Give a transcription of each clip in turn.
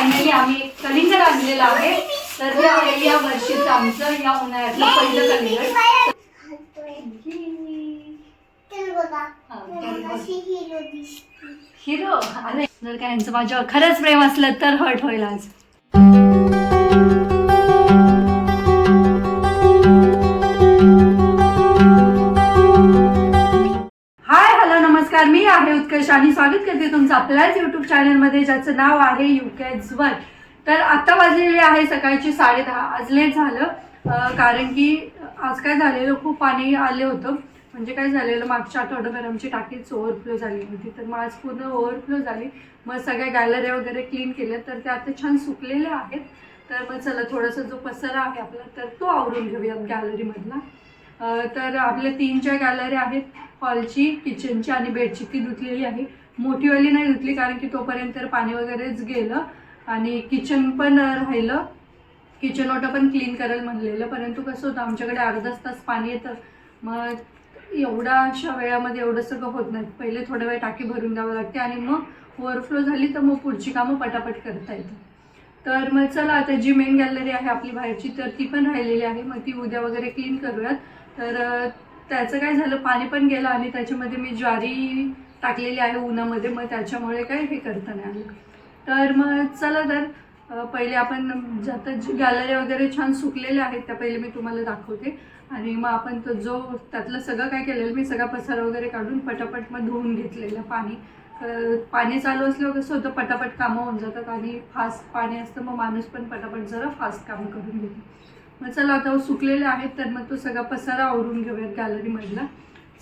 Finally आम्ही कलिंगड आणलेलं आहे. तर हे आहे या वर्षीचं आमचं या उन्हाळ्यातलं पहिलं कलिंगड. हिरो अरे जर काय यांचं माझ्यावर खरंच प्रेम असलं तर हर्ट होईल आज. नमस्कार, मी आहे उत्कर्ष आणि स्वागत करते तुमचं आपल्याच यूट्यूब चॅनलमध्ये ज्याचं नाव आहे UKEDS1. तर आता वाजलेले आहे सकाळची 10:30. आज लेट झालं कारण की आज काय झालेलं, खूप पाणी आले होतं. म्हणजे काय झालेलं, मागच्या आठवड्याभर आमची टाकीच ओव्हरफ्लो झाली होती. तर मग आज पूर्ण ओव्हरफ्लो झाली. मग सगळ्या गॅलऱ्या वगैरे क्लीन केल्या, तर ते आता छान सुकलेले आहेत. तर मग चला थोडासा जो पसारा आहे आपला तर तो आवरून घेऊयात गॅलरीमधला. तर आपल्या 3 गॅलरी आहेत, हॉलची, किचनची आणि बेडची. ती धुतलेली आहे. मोठीवाली नाही धुतली कारण की तोपर्यंत पाणी वगैरेच गेलं आणि किचन पण राहिलं. किचन ओटा पण क्लीन करायला म्हणलेलं, परंतु कसं होतं आमच्याकडे अर्धाच तास पाणी येतं. मग एवढ्या अशा वेळामध्ये एवढं सगळं होत नाही. पहिले थोडा वेळ टाकी भरून द्यावं लागते आणि मग ओव्हरफ्लो झाली तर मग पुढची कामं पटापट करता येतात. तर मग चला आता जी मेन गॅलरी आहे आपली बाहेरची, तर ती पण राहिलेली आहे. मग ती उद्या वगैरे क्लीन करूयात. तर त्याचं काय झालं, पाणी पण गेलं आणि त्याच्यामध्ये मी ज्वारी टाकलेली आहे उन्हामध्ये. मग त्याच्यामुळे काय हे करता नाही आलं. तर मग चला तर पहिले आपण जाता गॅलरी वगैरे छान सुकलेले आहेत त्या पहिले मी तुम्हाला दाखवते. आणि मग आपण तो जो त्यातलं सगळं काय केलेलं, मी सगळा पसारा वगैरे काढून पटापट मग धुवून घेतलेलं. पाणी चालू असल्यावर कसं होतं, पटापट कामं होऊन जातात आणि फास्ट पाणी असतं, मग माणूस पण पटापट जरा फास्ट कामं करून घेतो. मग चला आता सुकलेले आहेत तर मग तो सगळा पसारा आवरून घेऊयात गॅलरीमधला.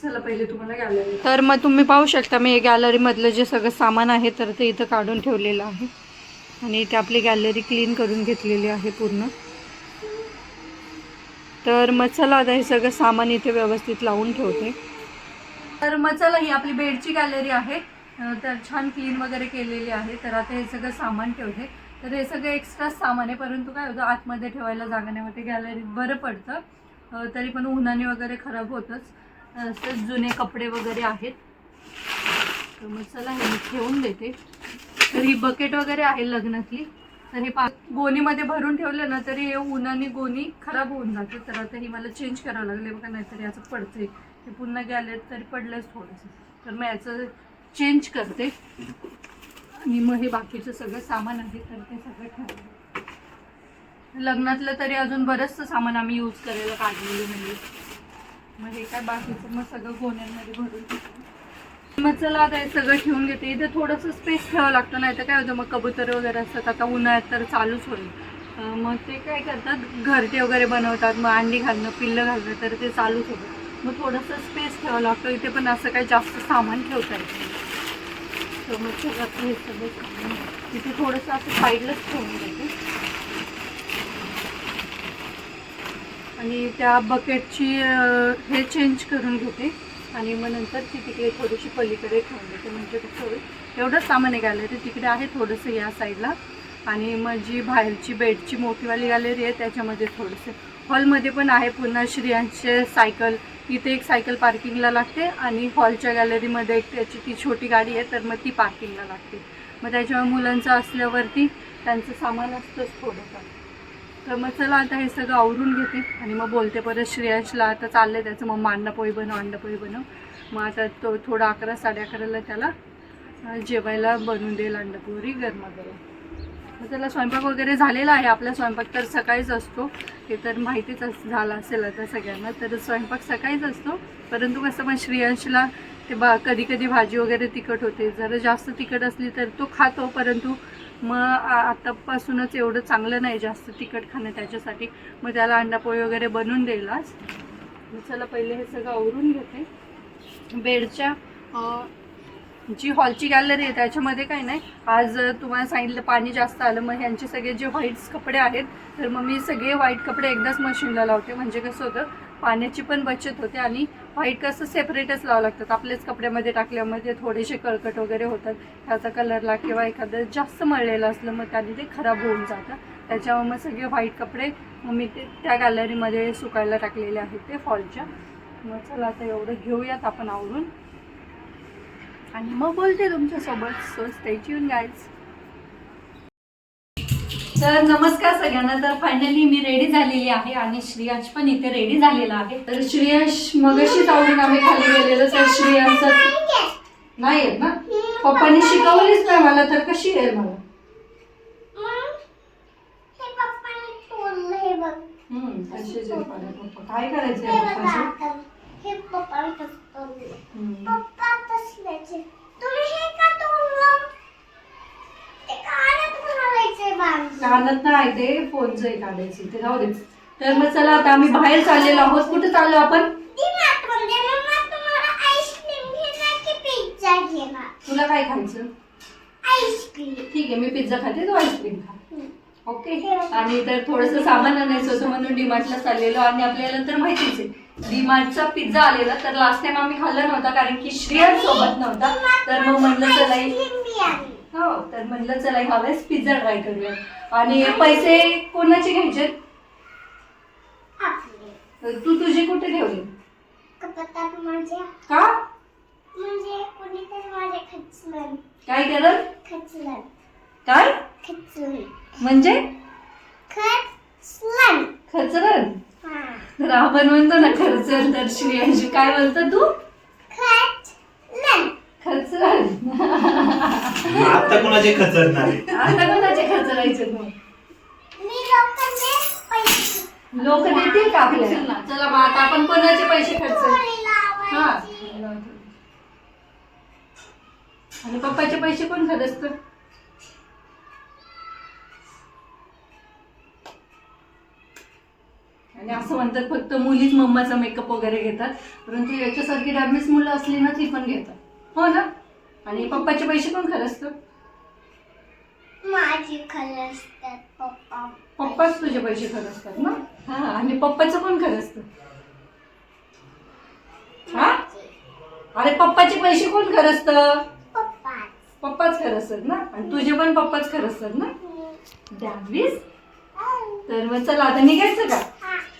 चला पहिले तुम्हाला गॅलरी. तर मग तुम्ही पाहू शकता मी गॅलरीमधलं जे सगळं सामान आहे तर ते इथं काढून ठेवलेलं आहे आणि इथे आपली गॅलरी क्लीन करून घेतलेली आहे पूर्ण. तर मग चला आता हे सगळं सामान इथे व्यवस्थित लावून ठेवते. तर मग चला ही आपली बेडची गॅलरी आहे, तर छान क्लीन वगैरे केलेली आहे. तर आता हे सगळं सामान ठेवते. तर हे सगळं एक्स्ट्रा सामान आहे, परंतु काय होतं आतमध्ये ठेवायला जागा नाही, मग ते गॅलरीत बरं पडतं. तरी पण उन्हाने वगैरे खराब होतंच. असं जुने कपडे वगैरे आहेत. तर मग चला हे मी ठेवून देते. तर ही बकेट वगैरे आहे लग्नातली. तर हे गोणीमध्ये भरून ठेवलं ना तरी हे उन्हाने गोणी खराब होऊन जाते. तर आता ही मला चेंज करावं लागले बघा, नाहीतर याचं पडते. ते पुन्हा गॅलरीत तरी पडलंच थोडंसं. तर मग याचं चेंज करते आणि मग हे बाकीचं सगळं सामान आहे तर ते सगळं ठेवलं. लग्नातलं तरी अजून बरंचसं सामान आम्ही यूज करायला काढलेलं म्हणजे. मग हे काय बाकीचं मग सगळं गोण्यांमध्ये भरून ठेवलं. मग चला आता हे सगळं ठेवून घेते. इथे थोडंसं स्पेस ठेवावं लागतं, नाही तर काय होतं मग कबूतर वगैरे असतात. आता उन्हाळ्यात तर चालूच होईल. मग ते काय करतात, घरटे वगैरे बनवतात, मग अंडी घालणं, पिल्लं घालणं, तर ते चालूच होतं. मग थोडंसं स्पेस ठेवावं लागतं. इथे पण असं काही जास्त सामान ठेवता येत नाही. तर मग सगळं हे सगळं सामान तिथे थोडंसं असं साईडलाच ठेवून देते. आणि त्या बकेटची हे चेंज करून घेते आणि मग नंतर ती तिकडे थोडीशी पलीकडे ठेवून देते. म्हणजे कसं होईल, एवढंच सामान आहे गॅलरी तिकडे आहे थोडंसं या साईडला. आणि मग जी बाहेरची बेडची मोठीवाली गॅलरी आहे त्याच्यामध्ये थोडंसं. हॉलमध्ये पण आहे पुन्हा श्रियांचे सायकल. इथे एक सायकल पार्किंगला लागते आणि हॉलच्या गॅलरीमध्ये एक त्याची ती छोटी गाडी आहे तर मग ती पार्किंगला लागते. मग त्याच्यामुळे मुलांचं असल्यावरती त्यांचं सामान असतंच थोडंफार. तर मग चला आता हे सगळं आवरून घेते आणि मग बोलते परत श्रेयांशला. आता चाललं आहे त्याचं, मग अंडापोळी बनव. मग आता तो थोडा 11, 11:30ला त्याला जेवायला बनवून देईल अंडापोळी गरमागरम. मग त्याला स्वयंपाक वगैरे झालेला आहे. आपला स्वयंपाक तर सकाळीच असतो, हे तर माहितीच झालं असेल आता सगळ्यांना. तर स्वयंपाक सकाळीच असतो, परंतु कसं मग श्रेयांशला ते कधी कधी भाजी वगैरे तिखट होते. जरा जास्त तिखट असली तर तो खातो, परंतु मग आतापासूनच एवढं चांगलं नाही जास्त तिखट खाणं त्याच्यासाठी. मग त्याला अंडापोळी वगैरे बनवून द्यायलाच. मग चला पहिले हे सगळं आवरून घेते. बेडच्या जी हॉलची गॅलरी आहे त्याच्यामध्ये काही नाही. आज तुम्हाला सांगितलं पाणी जास्त आलं, मग ह्यांचे सगळे जे व्हाईट्स कपडे आहेत तर मग मी सगळे व्हाईट कपडे एकदाच मशीनला लावते. म्हणजे कसं होतं, पाण्याची पण बचत होते आणि व्हाईट कसं सेपरेटच लावावं लागतात. आपलेच कपड्यामध्ये टाकल्यामध्ये थोडेसे कळकट वगैरे होतात ह्याचा कलरला, किंवा एखादं जास्त मळलेलं असलं मग त्याने ते खराब होऊन जातं. त्याच्यामुळे मग सगळे व्हाईट कपडे मी ते त्या गॅलरीमध्ये सुकायला टाकलेले आहेत ते हॉलच्या. मग चला आता एवढं घेऊयात आपण आवरून आणि मग बोलते तुमच्यासोबत. So stay tune guys. तर नमस्कार सगळ्यांना. तर फायनली मी रेडी झालेली आहे आणि श्रेयांश पण इथे रेडी झालेला आहे. तर श्रेयांश मगाशीच आवडून आम्ही खाली गेलेलो. तर श्रेयांश नाही येत ना, पप्पांनी शिकवलीच नाही मला, तर कशी येईल मला? काय करायचं कानात नाही, ते फोनचं काढायचं, ते राहू दे. तर मग चला आता आम्ही बाहेर चाललेलो आहोत. कुठे चाललो आपण? तुला काय खायचं? आईस्क्रीम. ठीक आहे, मी पिझ्झा खाते, तू आईस्क्रीम खा. ओके. आणि तर थोडंसं सामान आणायचं होतं म्हणून डीमार्टला चाललेलो. आणि आपल्याला तर माहितीच आहे डीमार्टचा पिझ्झा आलेला. तर लास्ट टाइम आम्ही खाल्ला नव्हता कारण की श्रेयस सोबत नव्हता. तर मग म्हणलं चला, हो तर म्हणलं चला ह्यावेळेस पिझ्झा ट्राय करूया. आणि पैसे कोणाचे घ्यायचे? तू तुझे कुठे ठेवले? का? काय केलं? काय म्हणजे? खचरण. तर आपण म्हणतो ना खर्चन. तर श्रेयांशी काय बोलतो तू? खचरण. आता कोणाचे खचरणार? आता कोणाचे खचरायचे तू? लोक देतील का आपल्याला? चला मग आता आपण कोणाचे पैसे खर्च? हा. आणि पप्पाचे पैसे कोण खर्चतं? आणि असं म्हणतात फक्त मुलीच मम्माचा मेकअप वगैरे घेतात, परंतु याच्यासारखी डॅमेज मुलं असली ना ती पण घेतात, हो ना? आणि पप्पाचे पैसे कोण खर्चतं? माझी खर्चतात पप्पा. पप्पाच तुझे पैसे खर्चतात ना? हा. आणि पप्पाचं कोण खर्चतं? हा. अरे पप्पाचे पैसे कोण खर्चतं? पप्पाच खर्चतात ना. आणि तुझे पण पप्पाच खर्चतात ना? द्यावीस. तर मग चला आता निघायचं का?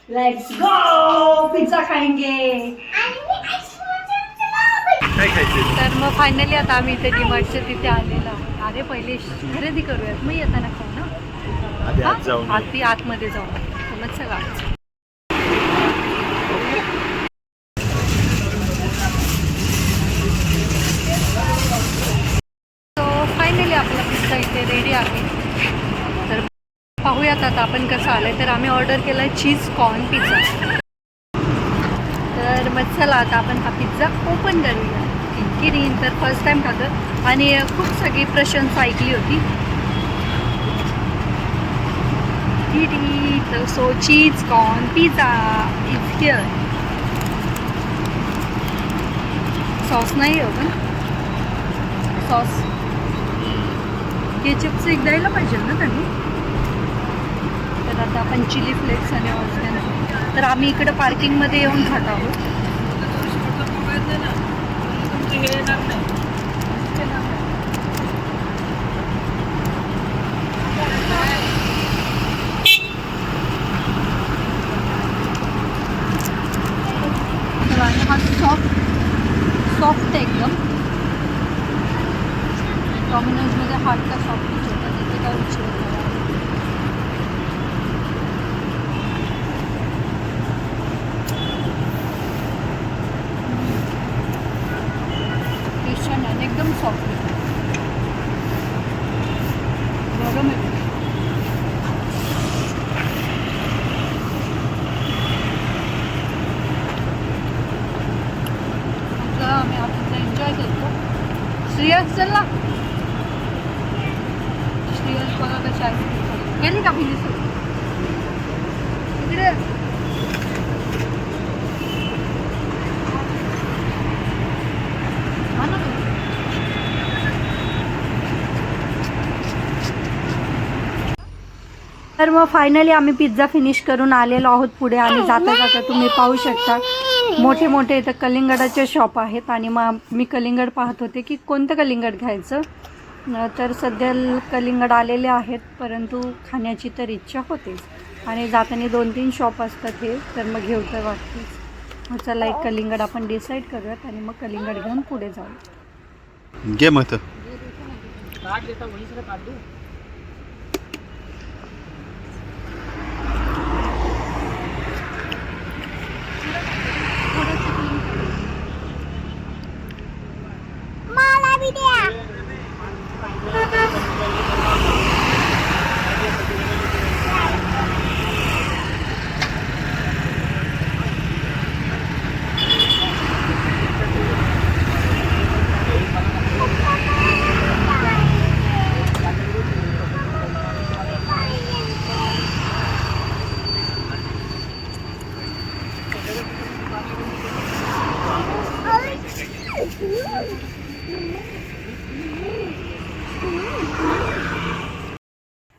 लेट्स गो, पिझ्झा खाएंगे. तर मग फायनली आता आम्ही इथे डीमार्टच्या तिथे आलेलो आहोत. अरे पहिले खरेदी करूयात, मग येताना खाऊ ना. आधी आतमध्ये जाऊ. मग चला. फायनली आपला पिझ्झा इथे रेडी आहे. तर पाहूयात आता आपण कसं आलं. तर आम्ही ऑर्डर केला आहे चीज कॉर्न पिझ्झा. तर मग चला आता आपण हा पिझ्झा ओपन करूया. किरीन तर फर्स्ट टाइम खातं आणि खूप सगळी प्रशंसा ऐकली होती. तर so cheese corn pizza is here. Sauce नाही होतं, सॉस केचपचं एक द्यायला पाहिजे ना त्यांनी. तर आता आपण चिली फ्लेक्स आणि ऑर्गॅन. तर आम्ही इकडे पार्किंगमध्ये येऊन खात आहोत. हा सॉफ्ट एकदम. डॉमिनोजमध्ये हार्टचा सॉफ्टच होता, तिथे काय विचार करा. टेस्टन आहे एकदम सॉफ्ट. गरम आहे. आम्ही आपण एन्जॉय करतो. श्रेयस चल ना. श्रेयस बघा कशी आईस्क्रीम गेली का पिली इकडे. हा ना. तर मग फायनली आम्ही पिझ्झा फिनिश करून आलेलो आहोत पुढे. आणि जाता जाता तुम्ही पाहू शकता मोठे मोठे इथं कलिंगडाचे शॉप आहेत. आणि मग मी कलिंगड पाहत होते की कोणतं कलिंगड घ्यायचं. तर सध्या कलिंगड आलेले आहेत, परंतु खाण्याची तर इच्छा होतेच. आणि जाताना 2-3 शॉप असतात हे, तर मग घेऊ तर वाटतेच. मग चला एक कलिंगड आपण डिसाईड करूयात आणि मग कलिंगड घेऊन पुढे जाऊ. घे मग.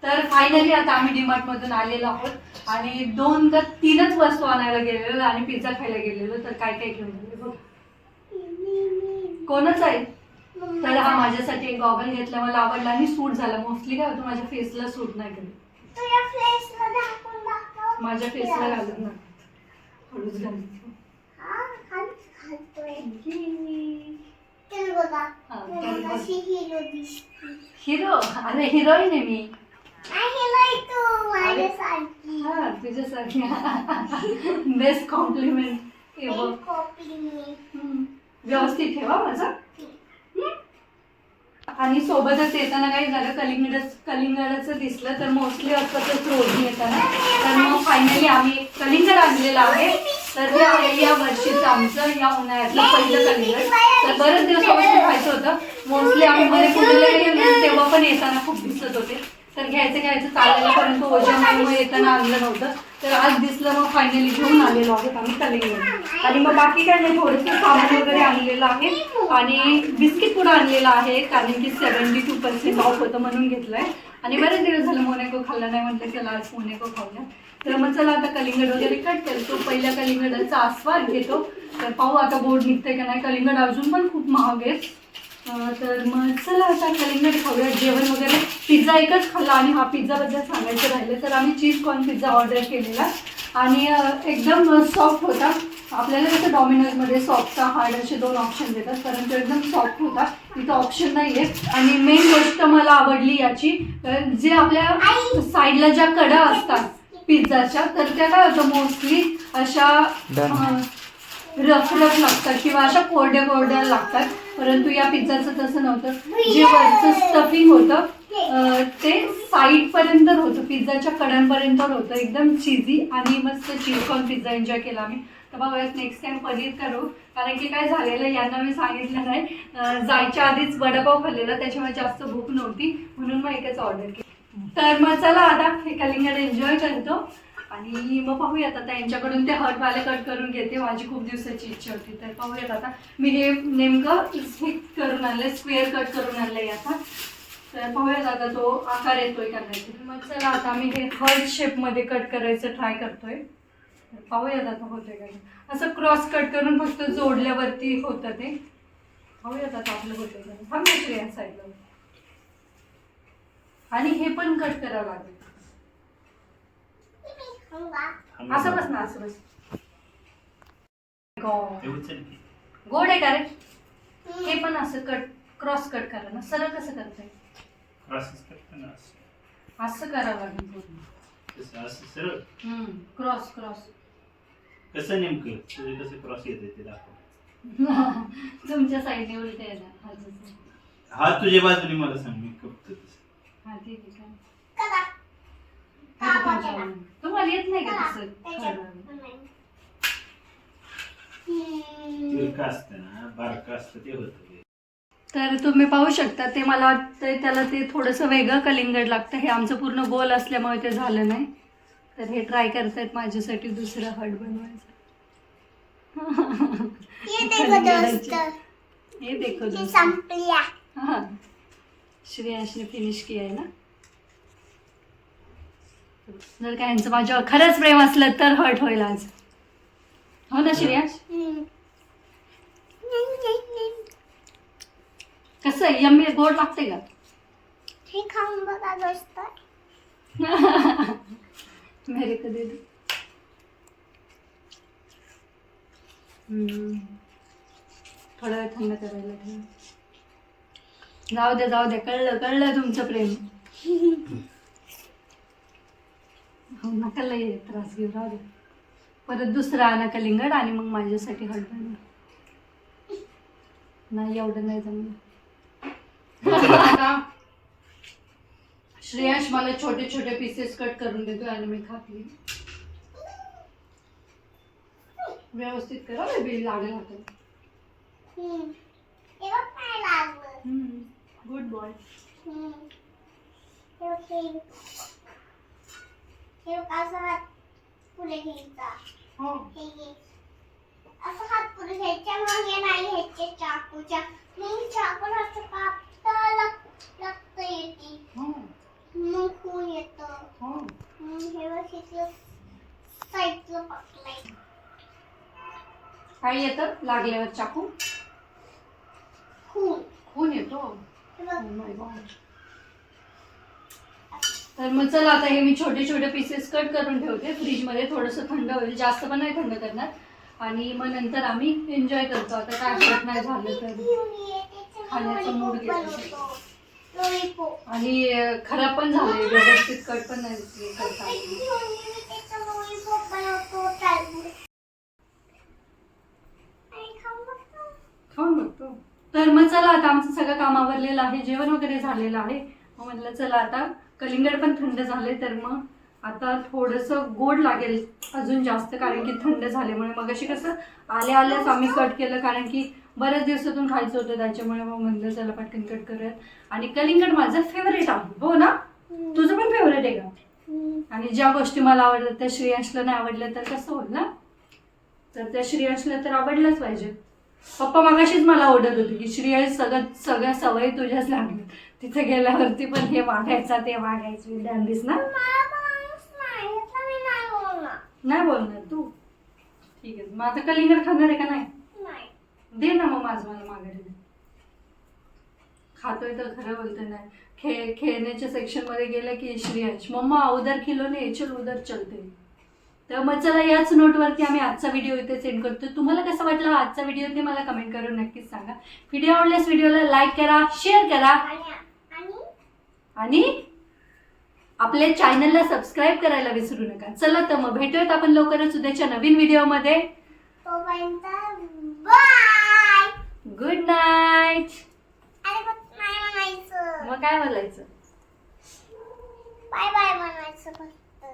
तर फायनली आता आम्ही डीमार्ट मधून आलेलो आहोत आणि 2 का 3च वस्तू आणायला गेलेलो आणि पिझ्झा खायला गेलेलो. तर काय काय घेऊन गेले बघ. कोणच आहे. तर हा माझ्यासाठी एक गॉगल घेतला, मला आवडला आणि सूट झाला. मोस्टली काय होतं माझ्या फेसला सूट नाही करत, माझ्या फेसला घालत नाही. हळूच घालते. हिरो, अरे हिरोईन आहे मी. हा तुझ्यासारखी. Best complement. व्यवस्थित ठेवा माझा. आणि सोबतच येताना काही झालं, कलिंगडाचं दिसलं तर मोस्टली असतं तर रोज येताना. तर मग फायनली आम्ही कलिंगड आणलेलं आहे. तर हे आहे या वर्षीचं आमचं या उन्हाळ्यातलं पहिलं कलिंगड. तर बरेच दिवसापासून खायचं होतं. मोस्टली आम्ही मध्ये पुण्याला गेलो तेव्हा पण येताना खूप दिसत होते. तर घ्यायचं चाललेलं, परंतु ओझ्यामुळे येताना आणलं नव्हतं. तर आज दिसलं, मग फायनली घेऊन आलेलो आहोत आम्ही कलिंगड. आणि मग बाकी काय नाही, थोडंसं सामान वगैरे आणलेलं आहे आणि बिस्किट पुडा आणलेला आहे, कारण की 72% ऑफ होतं म्हणून घेतलंय. आणि बरेच दिवस झालं मोनॅको खाल्ला नाही, म्हटलं चला आज मोनॅको खाऊया. तर मग चला आता कलिंगड वगैरे कट करतो, पहिल्या कलिंगडाचा आस्वाद घेतो. तर पाहू आता गोड निघतंय का नाही. कलिंगड अजून पण खूप महाग आहे. तर मग चला आता कलिंगड खाऊया. जेवण वगैरे पिझ्झा एकच खाल्ला आणि हा पिझ्झाबद्दल सांगायचं राहिलं तर आम्ही चीज कॉर्न पिझ्झा ऑर्डर केलेला आणि एकदम सॉफ्ट होता. आपल्याला कसं डॉमिनोजमध्ये सॉफ्टचा हार्ड असे 2 ऑप्शन देतात, परंतु एकदम सॉफ्ट होता. इथं ऑप्शन नाही आहे. आणि मेन गोष्ट मला आवडली याची, जे आपल्या साईडला ज्या कडा असतात पिझ्झाच्या, तर त्या काय होतं मोस्टली अशा रफ लागतात किंवा अशा कोरड्या लागतात. परंतु या पिझ्झाचं तसं नव्हतं. जे वरचं स्टफिंग होतं ते साईड पर्यंत होतं, पिझ्झाच्या कडांपर्यंत होतं. एकदम चीजी आणि मस्त चीज कॉर्न पिझ्झा एन्जॉय केला आम्ही. तर बघूयात नेक्स्ट टाइम पनीर करू, कारण की काय झालेलं यांना मी सांगितलं नाही, जायच्या आधीच वडापाव खाल्लेला, त्याच्यामुळे जास्त भूक नव्हती म्हणून मग एकच ऑर्डर केली. तर मग चला आता हे कलिंगड एन्जॉय करतो आणि मग पाहूयात आता यांच्याकडून ते हर्टवाले कट करून घेते. माझी खूप दिवसाची इच्छा होती. तर पाहूयात आता मी हे नेमकं हे करून आणलं, स्क्वेअर कट करून आणलंय आता. तर पाहूयात आता तो आकार येतोय का नाही. मग चला आता मी हे हर्ट शेपमध्ये कट करायचं ट्राय करतोय. पाहूयात आता होतंय का. असं क्रॉस कट करून फक्त जोडल्यावरती होतं ते. पाहूयात आता आपलं होतंय का. थांब या साईडला. आणि हे पण कट करावं लागेल. असं बस ना, असं बस. गोड आहे का रे. हे पण असं कट क्रॉस कट करा ना. सरळ कसं करताय. असं करावं लागेल. क्रॉस कसं नेमकं कसं क्रॉस येते ते दाखव. तुमच्या साईडने उलट आहे ना. हा तुझ्या बाजूने मला सांग, मी करतो तसं. हा ठीक आहे. तुम्हाला येत नाही का तसं. तिरकं असतं ना, बारकं असतं ते होतं. तर तुम्ही पाहू शकता, ते मला वाटतं त्याला ते थोडंसं वेगळं कलिंगड लागतं. हे आमचं पूर्ण गोल असल्यामुळे ते झालं नाही. तर हे ट्राय करतायत माझ्यासाठी दुसरं हर्ट बनवायचं. हे देखो हाँ श्रेयांशने फिनिश किया आहे ना. जर काय यांचं माझ्यावर खरंच प्रेम असलं तर हर्ट होईल आज. हो ना श्रेयांश. कसं आहे, यम्मी गोड लागते का. हे खाऊन बघा दोस्त. मेरे को दे दो. थोडा वेळ थंड करायला ठेव. जाऊ दे कळलं तुमचं प्रेम. हो नका लय त्रास घेऊ. राहू दे. परत दुसरा आणा कलिंगड आणि मग माझ्यासाठी हळद बनवा. नाही एवढं नाही जमलं. आता श्रेयांश मला छोटे छोटे पीसेस कट करून देतो आणि मी खाते. व्यवस्थित करा बेबी, लागेल हातात. Good boy. असं हात पुढे घ्यायचा. हो असं हात पुढे घ्यायच्या, मग हे नाही घ्यायचे चाकूच्या. मग चाकूला असं कापता लागतं येते. मग खून येतं. हो. मग हे बघ इथलं साईडला पकडलंय. काय येतं लागल्यावर चाकू? खून. खून येतो. हे बघ. Oh my God. तर मग चला आता हे मी छोटे छोटे पीसेस कट करून ठेवते फ्रीजमध्ये, थोडंसं थंड होईल, जास्त पण नाही थंड करणार. आणि मग नंतर आम्ही एन्जॉय करतो. आता काय होत नाही झालं तर खाण्याचा मूड गेला. आणि खराब पण झाले, व्यवस्थित कट पण नाही करता खाऊन बघतो. तर मग चला आता आमचं सगळं काम आवरलेलं आहे, जेवण वगैरे झालेलं आहे. मग म्हटलं चला आता कलिंगड पण थंड झाले, तर मग आता थोडंसं गोड लागेल अजून जास्त, कारण की थंड झाल्यामुळे. मग अशी कसं आल्या आल्याच आम्ही कट केलं, कारण की बऱ्याच दिवसातून खायचं होतं त्याच्यामुळे. मग म्हणलं चला पटकन कट करूयात. आणि कलिंगड माझं फेवरेट आहे. हो ना? तुझं पण फेवरेट आहे का? आणि ज्या गोष्टी मला आवडतात त्या श्रेयांशला नाही आवडल्या तर कसं होईल ना? तर त्या श्रेयांशला तर आवडलंच पाहिजे. पप्पा मगाशीच मला ओरडत होते की श्रेयांश सगळ्या सवयी तुझ्याच लागल्या, तिथे गेल्यावरती पण हे वागायचा ते वागायचं डॅम्बिस ना. नाही बोलणार तू? ठीक आहे. मग आता कलिंगड खाणार आहे का नाही? दे ना मग माझं मला माघारी दे. खातोय तर खरं बोलतोय. नाही खेळण्याच्या सेक्शन मध्ये गेलं की श्रेयांश मम्मा उधर खिलोने चल उधर चलते. तर मग चला याच नोटवरती आम्ही आजचा व्हिडिओ इथे सेंड करतो. तुम्हाला कसं वाटलं आजचा व्हिडिओ ते मला कमेंट करून नक्कीच सांगा. व्हिडिओ आवडल्यास व्हिडिओला लाईक करा, शेअर करा आणि आपल्या चॅनलला सबस्क्राईब करायला विसरू नका. चला तर मग भेटूयात आपण लवकरच उद्याच्या नवीन व्हिडिओमध्ये. बाय. Good night. म्हणायचं मग काय बोलायचं? बाय बाय म्हणायचं फक्त.